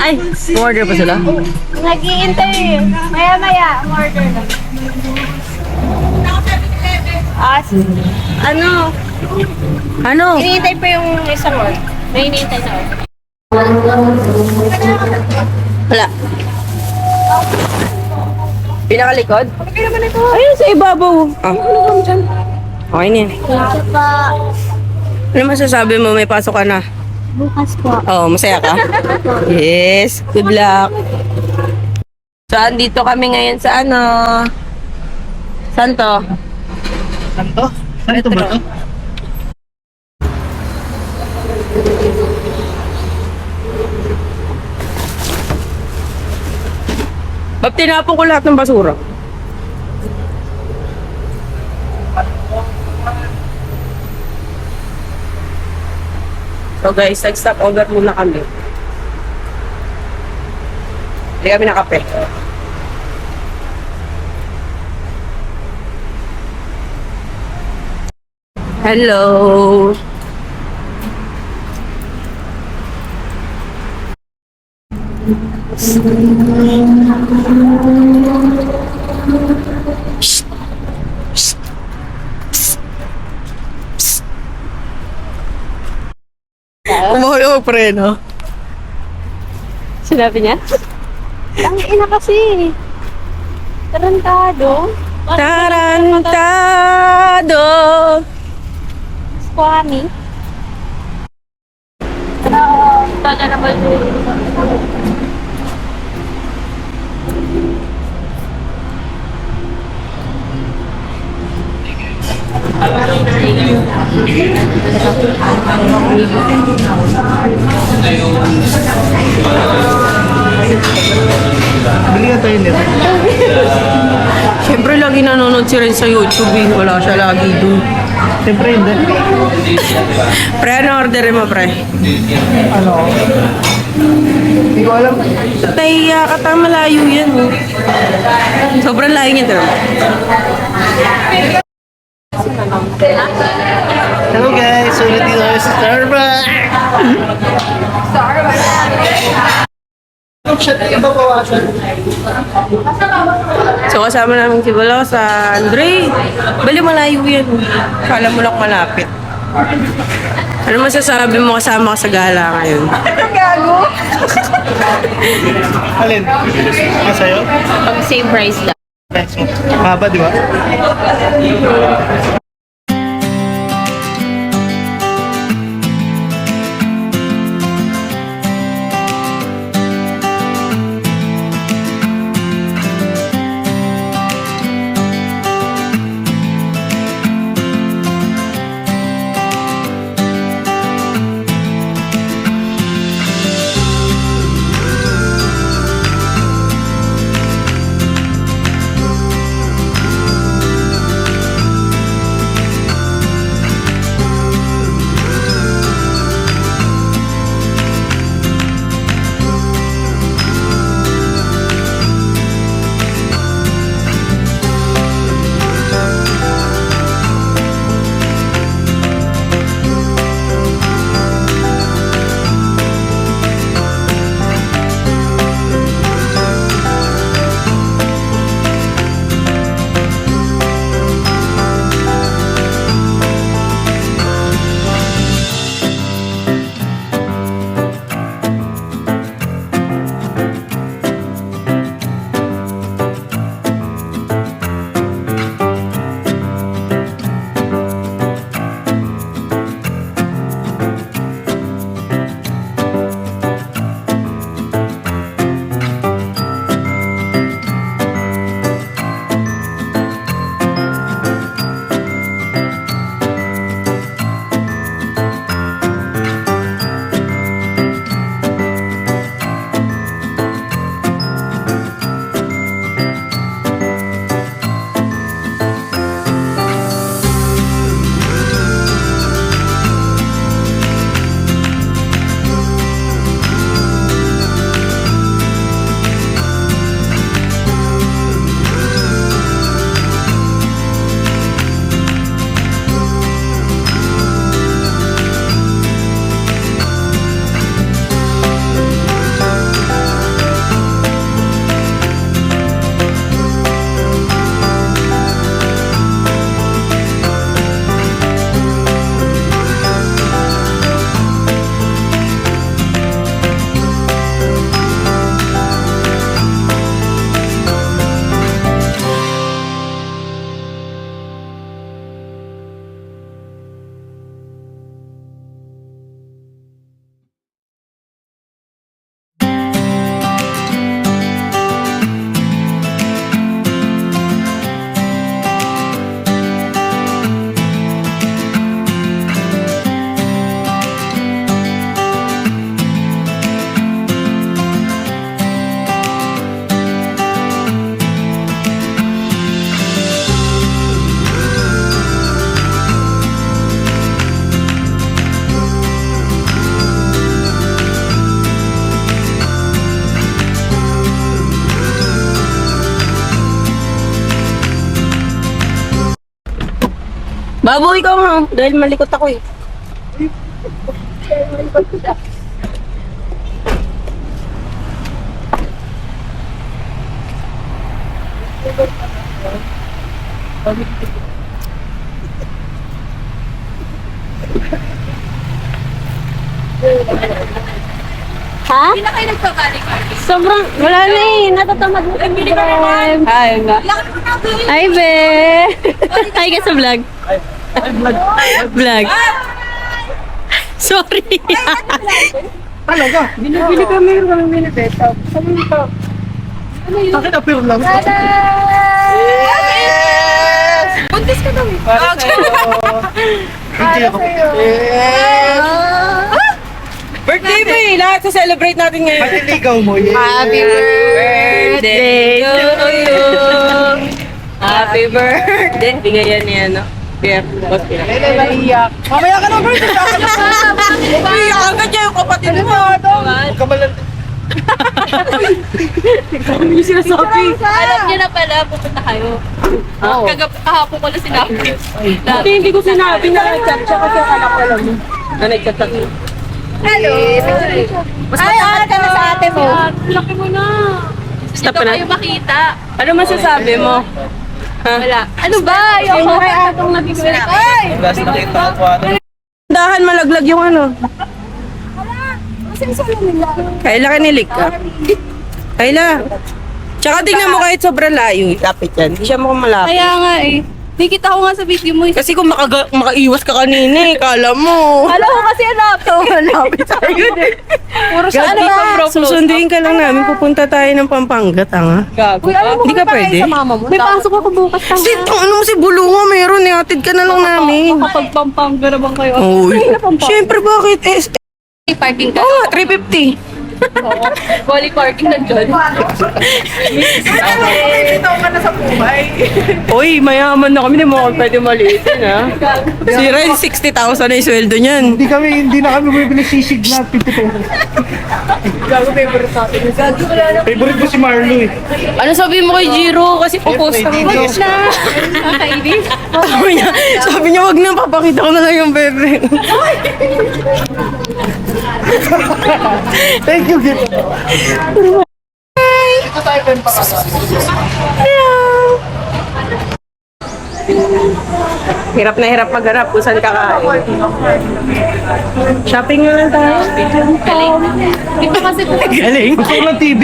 Ay, order pa sila? Nag-i-intay. Maya-maya, order lang. Ano? Ano? Hinihintay pa yung isang order. May hinihintay na order. Wala. Pinakalikod? Okay naman ito. Ayun, sa ibabaw. Ah. Okay na yan. Thank you pa. Ano masasabi mo? May pasok ka na. Bukas po. Oh, masaya ka? Yes. Good luck. So, andito kami ngayon sa ano? Saan to? Saan to? Saan to ba to? Ba't tinapon ko lahat ng basura? So guys, nag-stop over muna kami. Hindi kami nakape. Hello! Umuhulog pre, no? Sinabi niya? Ang ina kasi. Tarantado. Tarantado! Squammy. Tala naman yung... Bili ka tayo nito. Siyempre, lagi nanonood si Ren sa YouTube eh. Wala siya lagi doon. Siyempre hindi. Pre, ano orderin mo, pre? Ano? Hindi ko alam. Tahiya ka, ta malayo yan. Oh. Sobrang layo niya, pero. Hello guys, ulit dito kami sa Starbucks. Shit, iba bawasan. So, kasama namin si Balosa, Andre. Bali, malayo yan. Kala mo lang malapit. Ano masasabi mo kasama ka sa gala ngayon? Gago. Alin? Masa'yo? Pag same price lang. Nice mo. Mahaba, di ba? Baboy ka nga. Dahil malikot ako eh. Ha? Hindi na kayo nagpabalik. Sobrang, wala na eh. Natatamad mo. Ay, nga. Ay, be. Hi ka sa vlog. Vlog. Sorry. Talaga? Binibili kami yung binibeta. Sabi mo pa. Bakit appear lang? Buntis ka daw. Para sa'yo. Hindi ako. Birthday mo eh. Lahat sa celebrate natin ngayon. Maliligaw mo, yeah. Happy birthday to you. Happy birthday. Bigay yan niya, no? Pierre, boss Pierre. Naiiyak. Mamaya ka na, birthday. Iyak agad niya yung kapatid mo. Huwag ka malandi. Yung sinasabi. Alam niyo na pala, pupunta kayo. Kahapon ko na sinabi. Hindi ko sinabi na nag-chat siya kasi akala ko alam mo. Na nag-chat ako. Hello! Ay, ka na sa ate mo. Laki mo na. Stop Dito na. kayo makita. Ano masasabi mo? Ha? Wala. Ano ba? Yung kay atong nag-iswela. Ay! Last nakita ko po ano. Dahan malaglag yung ano. Kasi sa nila. Kayla kinilig ka. Kayla. Tsaka tingnan mo kahit sobrang layo. Lapit yan. Hindi siya mukhang malapit. Kaya nga eh. Nakita ko nga sa video mo. Kasi kung makaiwas ka kanina eh, kala mo. Alam ko kasi anak to. Malapit tayo. Puro sa ano ba? Susunduin ka lang namin. Pupunta tayo ng Pampanga, tanga. Uy, alam mo Hindi ka pwede? sa mama mo. May pasok ako bukas tanga. Ano mo si Bulunga meron eh. Atid ka na lang namin. Kapag pampanga naman kayo. Uy. Siyempre bakit? Parking ka. Oo nga, 350. Volley parking na dyan. Uy, mayaman na kami. Hindi mo kami pwede maliitin ha. Si Ren, 60,000 na yung sweldo niyan. Hindi na kami bumibili sisig na 50 pesos. Favorite ko si Marlo eh. Ano sabi mo kay Jiro? Kasi popost ako. Yes. Nakainis. Sabi niya, wag na, papakita ko na lang yung bebe. Thank you, Git. Dito tayo pen pa kasi. Hirap na hirap maghanap kung saan kakain. Shopping na lang tayo. Di ba kasi Galing. Gusto ko ng TV.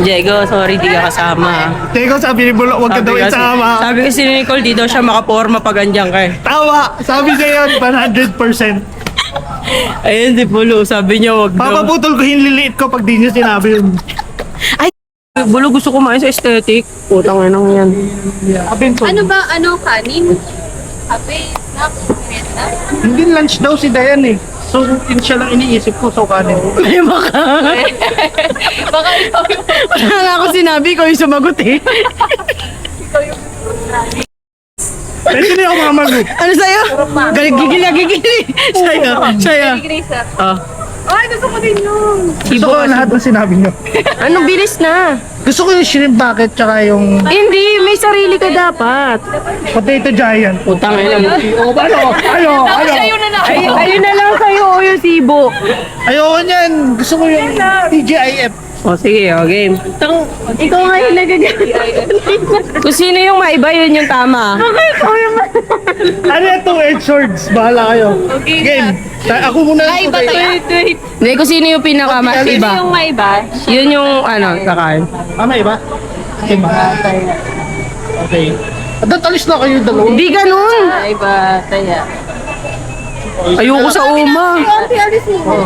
Diego, sorry, di ka kasama. Teka, sabi ni Bulok, huwag ka daw isama. Sabi kasi ni Nicole, di daw siya makaporma pag andyan ka eh. Tawa! Sabi niya yun, 100%. Ayun si Bulo, sabi niya wag daw. Papaputol ko yung liliit ko pag di niya sinabi yun. Bulo, gusto kumain sa aesthetic. Putang ina yan. Abenson. ano ba? Ano kanin? Kape? Snack? Merienda? Hindi lunch daw si Dayan eh. So, yun siya lang iniisip ko, so kanin. Ay, baka. Baka ikaw yung Wala nga ako sinabi ko yung sumagot eh. Pwede na ako mamag. Ano sa'yo? Gigil. Sa'yo. Grace ah. Ah. Ay, gusto ko din yun. Gusto ko lahat ng sinabi niyo. Anong bilis na? Gusto ko yung shrimp bucket tsaka yung Hindi, may sarili ka dapat. potato giant. Putang ina mo. O, ano? Sa'yo na lang. Ayun na lang sa'yo o yung sibo. Ayoko niyan. Gusto ko yung TGIF. O sige, o game. Ikaw nga yung nagagamit. Kung sino yung maiba, yun yung tama. Ano yung two-edged swords? Bahala kayo. Game. Ako muna Ay, yung iba tayo. Hindi, kung sino yung pinaka Sino iba. yung may ba? Yun yung ano, kakain. May iba? Okay. At alis na kayo dalawa. Hindi ganun. Ay, ba tayo. Ayoko sa uma.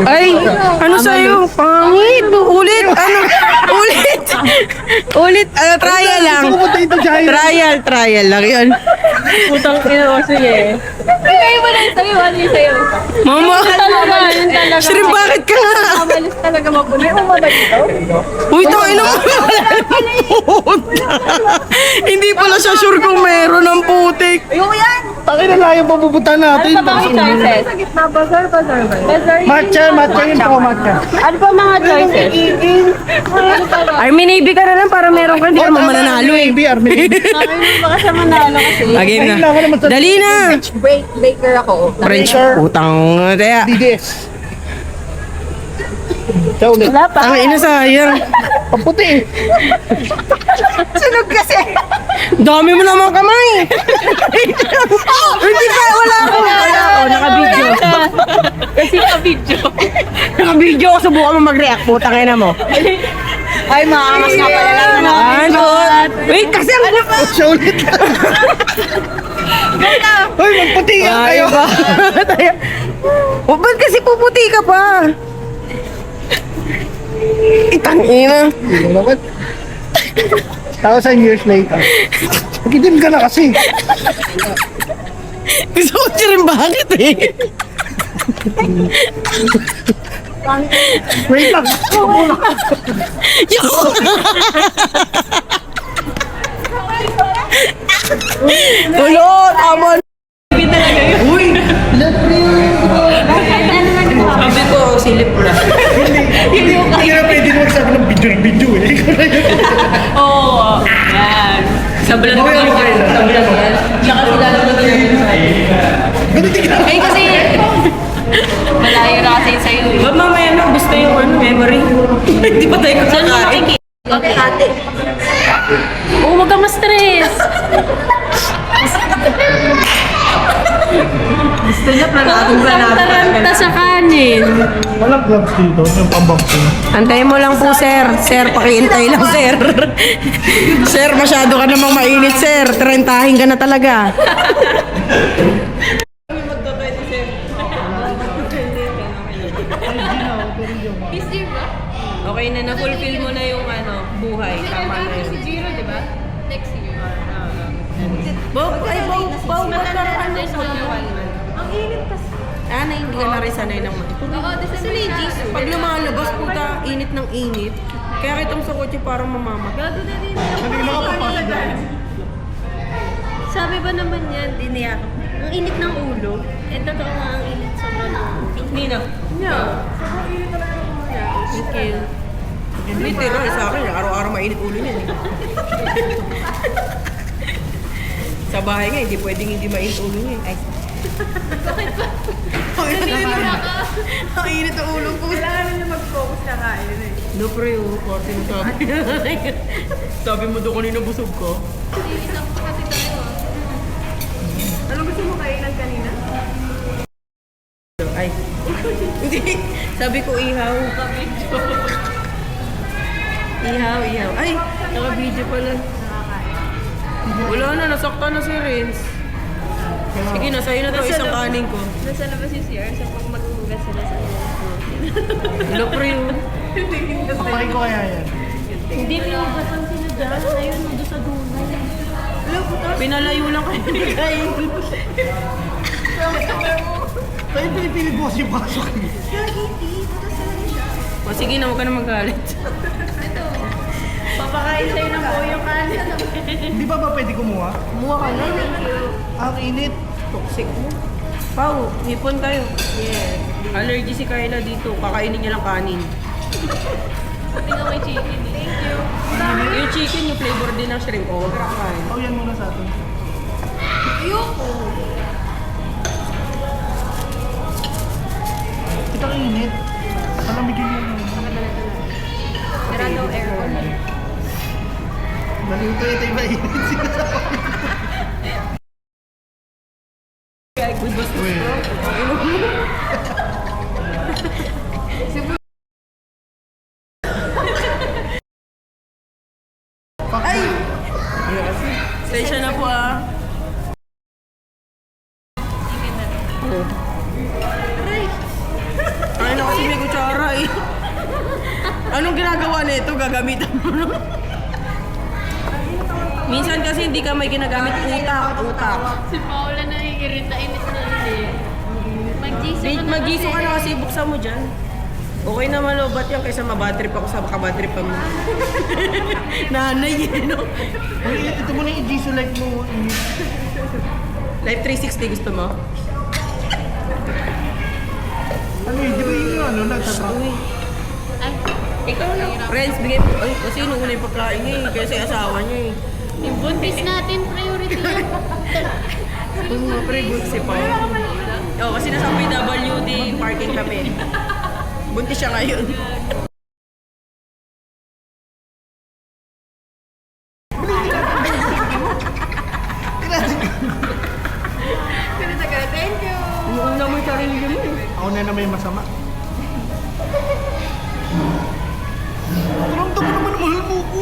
Ay, ano sa'yo? Pangit. Ulit. Ano? Ulit. Ulit. Ano, trial lang. Gusto ko potato giant. Trial lang yun. Putang ina, sige. Bigay mo na yung sa'yo, ano yung sa'yo? Mama! Talaga, yun talaga. Shrimp, bakit ka nga? Mamalis talaga mapuno. May umabag ito. Uy, tangin mo! Hindi pala siya sure kung meron ng putik. Ayoko yan. Takin na lang yung papupunta natin. Ano pa mga choices? Sa gitna, bazar ba? Bazar yun. Matcha yun po, matcha. Ano pa mga choices? Army Navy ka na lang para meron ka. Hindi ka naman mananalo eh. Army. Baka siya manalo kasi. Game na. Dali na! Baker ako. French. Putang. Kaya. DDS. Siya ulit. Wala pa. Ang ina sayang. Paputi eh. Sunog kasi. Dami mo naman kamay. Hindi pa, wala ako. Naka-video. Kasi ka-video. Naka-video ako, subukan mo mag-react. Putang ina mo. Ay, maangas nga pala lang na Ano? Wait, kasi ang... Siya ulit. Hoy, magputi yan Ay, kayo. ba? O, ba't kasi puputi ka pa? Itang ina. Bakit? 1,000 years later. Magidim ka na kasi. Gusto ko siya rin bakit eh. Wait lang. Ulo, tama. Uy! Sabi ko, silip ko lang. Hindi na pwede mo magsabi ng video eh. Ikaw na yun. Oo, yan. Sa vlog ko yan. Sa vlog yan. Tsaka sila lang Ganun din ka. Ay, kasi malayo na kasi sa'yo eh. Ba't mamaya na gusto yung memory? Hindi pa tayo kakain. Okay, ate. Oo, wag kang ma-stress. Gusto niya planado sa kanin. Walang gloves dito. Yung pambaksin. Antayin mo lang po, sir. Sir, pakiintay lang, sir. Sir, masyado ka namang mainit, sir. Trentahin ka na talaga. Okay na, na-fulfill mo na yung buhay. Tama na yun. Zero, di ba? Next year. Ba't ka Ang init kasi. hindi ka na rin sanay ng Oo, December na. Pag lumalabas, puta, init ng init. Kaya kitang sa kotse parang mamama. Gago na din. Kanina ka papasok dyan. Sabi ba naman yan, diniyak? Ang init ng ulo. Eh, totoo nga ang init sobrang ng ulo. Nina. No. Sobrang init talaga ng ulo niya. Thank you. Literal sa akin, araw-araw mainit ulo niya. Sa bahay nga, hindi pwedeng hindi mainit ulo niya. Ay. Bakit ba? Ang init ang ulo ko. Kailangan na mag-focus na kain eh. No, pre, party mo sabi. Sabi mo doon kanina busog ko. Isang kasi tayo. Ano gusto mo kainan kanina? Ay. Hindi. Sabi ko ihaw. Ihaw. Ay, naka-video pala. Wala na, nasakta na si Renz. Sige na, sa'yo na to isang kanin ko. Nasa labas yung CR, so pag maghuhugas sila sa Hello, pre. Papakay ko kaya yan. Hindi, pinugasan sila dyan. Ayun, doon sa dulo. Pinalayo lang kayo ni Kain. Tayo pinipilit mo kasi yung pasok. O sige na, huwag ka na magalit. Papakain sa'yo ng buo yung kanin. Hindi ba pwede kumuha? Kumuha ka na. Ang init. Toxic mo. Pao, hipon kayo. Yes. Allergy si Kayla dito. Kakainin niya lang kanin. Pati nga may chicken. Thank you. Yung chicken, yung flavor din ng shrimp. O, huwag ka kain. Oh, yan muna sa atin. Ayoko. Ito ang init. Palamigin mo. Tira daw aircon. Naluto ito yung mainit sila sa Sensya na po ah. Ay na kasi may kutsara eh. Anong ginagawa nito? Gagamitan mo no? Minsan kasi hindi ka may ginagamit utak. Si Paula nangingirita, inis na inis. Mag-giso ka na kasi buksan mo dyan. Okay na malobat yan kaysa mabatrip ako sa makabatrip pa mo. Nanay yun, no? Ito mo na yung Jisoo like mo. Life 360 gusto mo? Ano yun? Di ba yun yung ano? Nagtatrack? Ay, Ikaw na. Friends, bigay mo. Ay, kasi nung una yung pagkain niya eh. Kasi asawa niya eh. yung buntis natin, priority yan. Oo nga, pre, good si Pao. Oo, kasi nasa PWD parking kami. Buntis siya ngayon. Thank you. Yung una mo yung sarili mo eh. Ako na may masama. Tulang mo naman, mahal mo ko.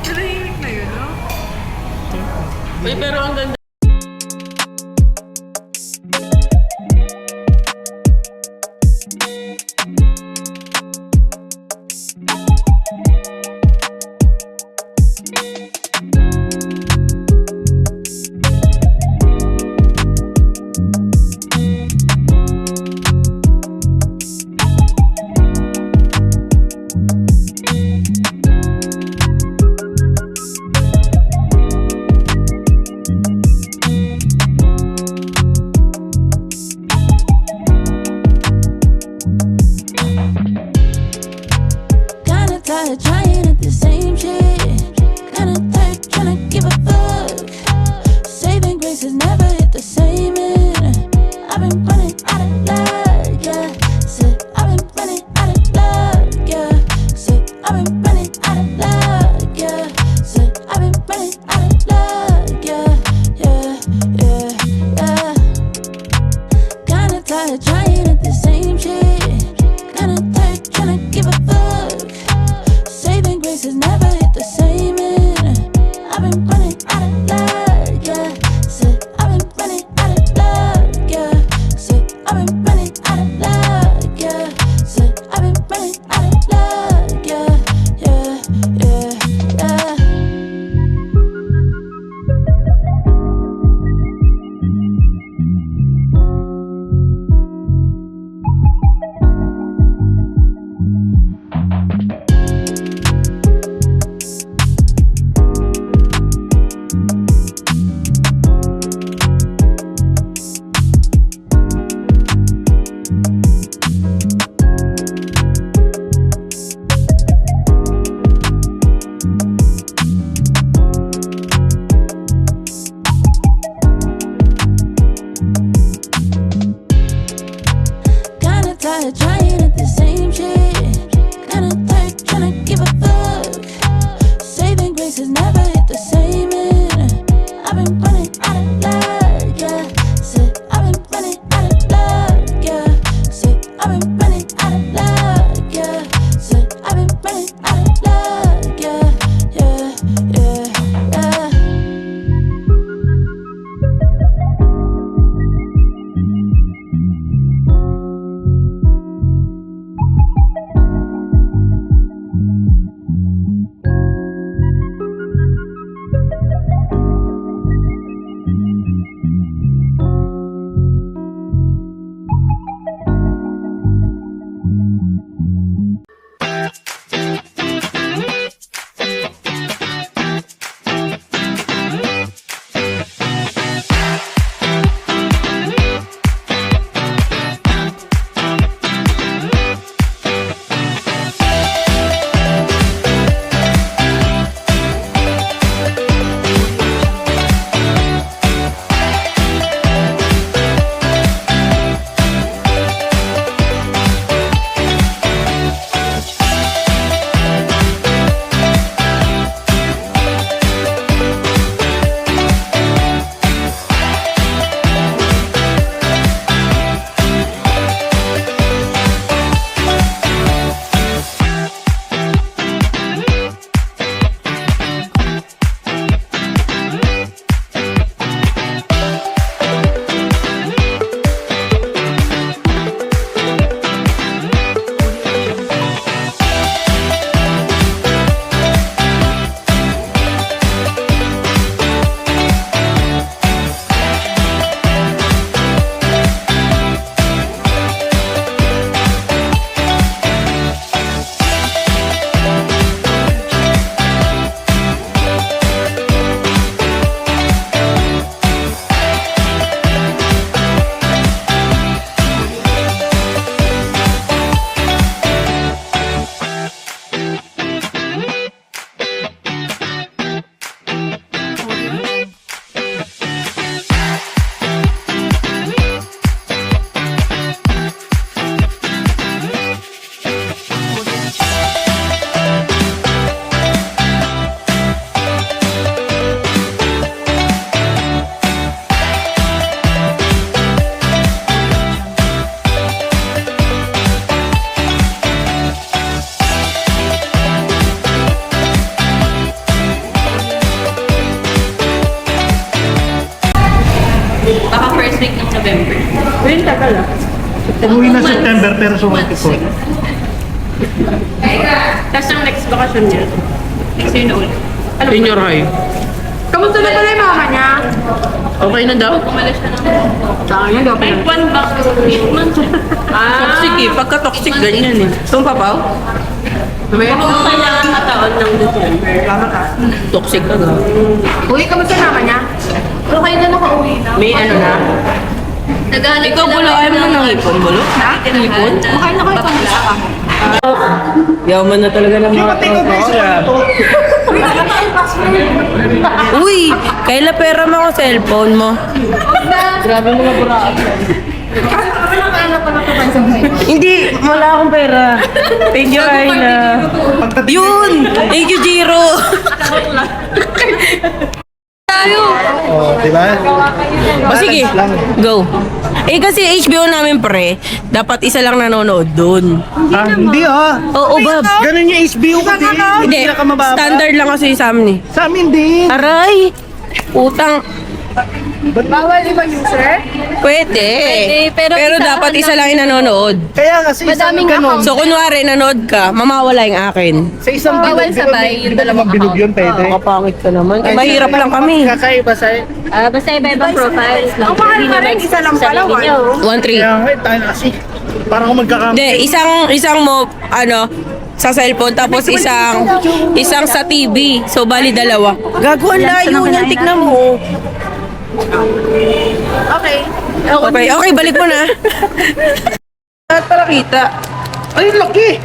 Tahimik na yun, no? Uy, pero ang ganda. Tired trying at the same shit. Kinda tired trying to give a fuck. Saving grace has never hit the same end. I've been running out of luck, yeah. Said I've been running out of luck, yeah. Said I've been running out of luck, yeah. Said I've been running out of luck, yeah, yeah, yeah, yeah. Kinda tired trying at the same shit. Kinda tired trying to give a fuck. Saving grace has never hit the same. Umuwi na September pero sumati po. Tapos ang next vacation niya. Next year na ulit. Senior high. Kamusta na pala yung mama niya? Okay na daw? Umalis siya na. Saan niya daw? May one back to 8 months. Toxic eh. Pagka-toxic ganyan eh. Tumpapaw? Meron mo kailangan mataon ng December. Tama ka? Toxic ka daw. Uwi, kamusta mama niya? Okay na nakauwi na. May ano na? Naghanap Ikaw bulo, ayaw mo ng ipon, bulo? Ipon? Makain na kayo pang isa ka. Yaman na talaga ng mga Uy! Kaila pera mo ako cellphone mo. Grabe mga buraan. Hindi, wala akong pera. Thank you, Kaila. Yun! Thank you, Jiro. Oh, di ba? O sige, go. Eh kasi HBO namin pre, dapat isa lang nanonood doon. Ah, hindi ah. Oo, Bob. Ganun yung HBO kasi. Hindi, Pinakamababa. standard lang kasi sa amin eh. Sa amin din. Aray! Utang. Bawal ibang user? Pwede. pero isa dapat lang isa lang yung nanonood. Kaya kasi isang Madaming ganun. So kunwari, nanood ka, mamawala yung akin. Sa isang Bawal bilog, sabay, di yung ba dalawang naman bilog yun, pwede. Kapangit ka naman. Eh, mahirap lang kami. Kakaiba sa'yo. Basta iba-ibang profiles lang. Ang mahal pa rin, isa lang pala, 1-3. Kaya nga, tayo na kasi. Parang kung magkakampi. Hindi, isang mo, sa cellphone, tapos isang sa TV. So, bali dalawa. Gago, ang layo niyan, tignan mo. Okay, balik mo na. At para kita. Ay, laki!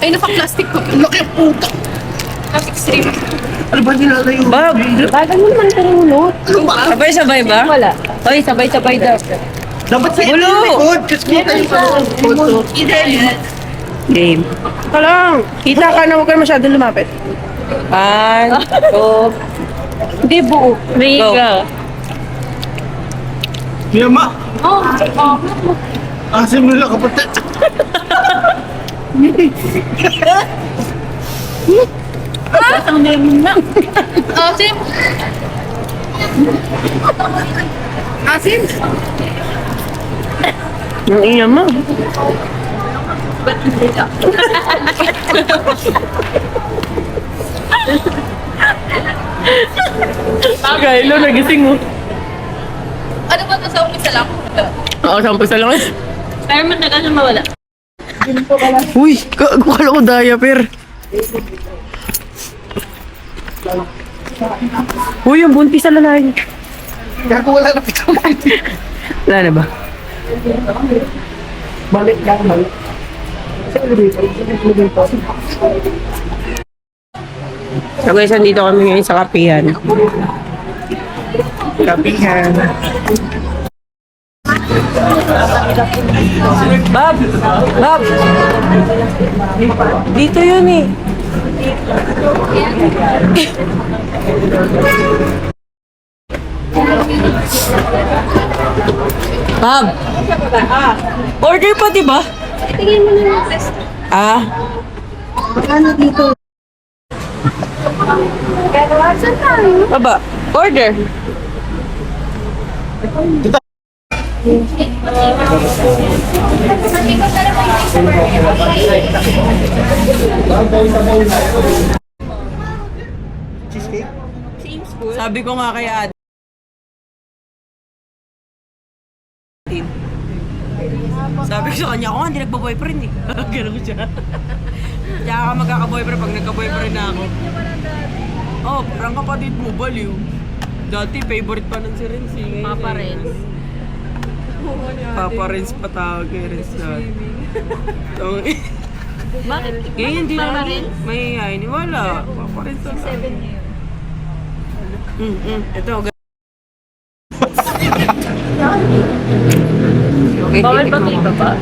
Ay, naka-plastic ko. Laki ang puta! Plastic strip. Ano ba nilalayo? Bob, bagal mo naman karunot. Sabay-sabay ba? Wala. Oy, sabay-sabay daw. Dapat sa Bulo! likod, kasi kita yung photo. Game. Ito lang. Kita ka na, huwag ka masyadong lumapit. 1, 2, hindi buo. Go. Yama! Asim nila kapatid. Asim! Asim! Ang ina mo. Kaya nagising mo. Ano ba ito sa umpisa lang? Oo, sampisa lang. Pero matagal na mawala. Uy, kala ko diaper. Uy, yung buntis sa lalaki. Gago wala na pito. Wala na ba? Balik lang, balik. Sa elevator, So guys, andito kami ngayon sa kapihan. Kapihan. Bob! Bob! Dito yun eh. Bob! Order pa, diba? Tingin mo na yung test. Ah? Saan tayo? Baba. Order. Cheesecake? Sabi ko nga kay Ate. Sabi ko sa kanya, ako nga hindi nagpa-boyfriend eh. Ganun siya. Kaya ka magkaka-boyfriend pag nagka-boyfriend na ako. Oh, parang kapatid mo, baliw. Dati favorite pa nun si Renzi. Papa Renz. Papa Renz pa tawag kay Renz na. Bakit? Ngayon hindi Papa na. Renz? May ay, wala. Papa Renz na. 7 years. Ito. Okay, Bawal pa dito pa.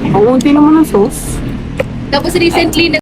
Ang unti naman ng sauce. Tapos recently,